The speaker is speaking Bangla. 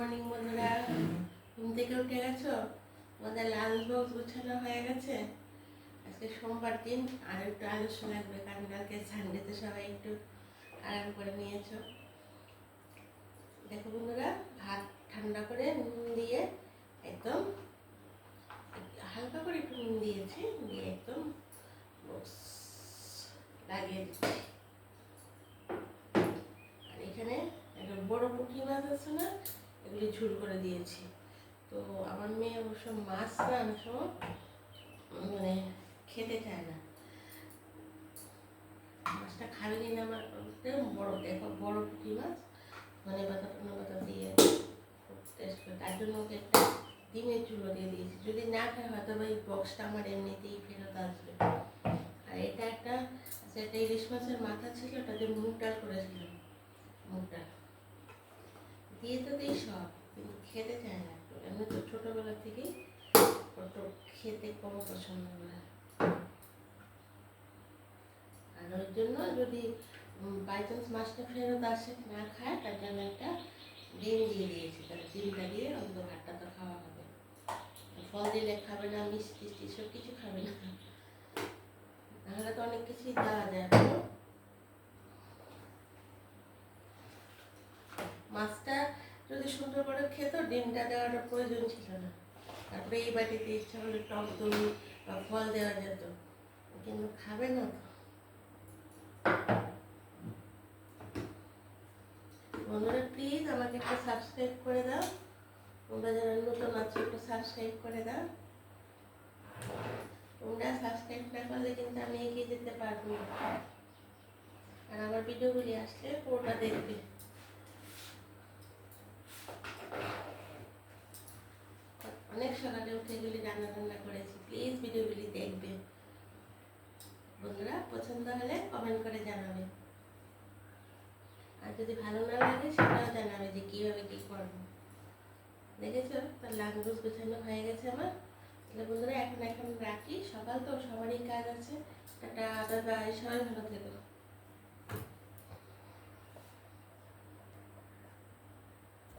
মর্নিং বন্ধুরা, ঘুম থেকে উঠে গেছো? আমাদের লাঞ্চ বক্স গোছানো হয়ে গেছে। আজকে সোমবার দিন, আর একটু আলস্য লাগবে কারণ কালকে সানডেতে সবাই একটু আরাম করে নিয়েছো। দেখো বন্ধুরা, ভাত ঠান্ডা করে নুন দিয়ে একদম হালকা করে একটু নুন দিয়েছি, দিয়ে একদম লাগিয়ে দিচ্ছি। আর এখানে একটা বড় পুঁটি মাছ আছে না, এগুলি ঝুল করে দিয়েছি। তো আমার মেয়ে অবশ্য মাছ মাংস মানে খেতে চায় না, মাছটা খাবে কিনা আমার বড়, দেখো বড় পুঁটি মাছ ধনে পাতা দিয়ে টেস্ট করে, তার জন্য ওকে একটা ডিমের চুলো দিয়ে দিয়েছি। যদি না খায় হয়তো বা এই বক্সটা আমার এমনিতেই ফেরত আসবে। আর এটা একটা ইলিশ মাছের মাথা ছিল, ওটাতে মুগ ডাল করেছিলাম, মুগ ডাল দিয়ে তো দিই সব, কিন্তু খেতে চায় না। এমনি তো ছোটোবেলা থেকেই ওটা খেতে কম পছন্দ করে। আর ওই জন্য যদি বাই চান্স মাছটা ফেরত আসে না খায়, তার জন্য একটা ডিম দিয়ে দিয়েছি। তাহলে ডিমটা দিয়ে অন্তত ভাতটা তো খাওয়া হবে। ফল দিলে খাবে না, মিষ্টি টিষ্টি সব কিছু খাবে না, নাহলে তো অনেক কিছুই দেওয়া যায়। মাছটা যদি সুন্দর করে খেত, ডিমটা দেওয়ার প্রয়োজন ছিল না। তারপরে এই বাটিতে ইচ্ছা হলে টক দই বা ফল দেওয়া যেত, কিন্তু খাবে না তো। বন্ধুরা প্লিজ আমাকে একটা সাবস্ক্রাইব করে দাও, তোমরা যারা নতুন আছো একটু সাবস্ক্রাইব করে দাও। তোমরা সাবস্ক্রাইব না করলে কিন্তু আমি এগিয়ে যেতে পারবো না। আর আমার ভিডিওগুলি আসলে পুরোটা দেখবে। অনেক সকালে উঠে এগুলি রান্না করেছি, প্লিজ ভিডিওগুলি দেখবে। বন্ধুরা পছন্দ হলে কমেন্ট করে জানাবে, আর যদি ভালো না লাগে সেটাও জানাবে যে কীভাবে কী করবো। দেখেছো, তার লাঞ্চ গোছানো হয়ে গেছে আমার। তাহলে বন্ধুরা এখন রাখি, সকাল তো সবারই কাজ আছে। টাটা, বাই বাই, সবাই ভালো থেকো।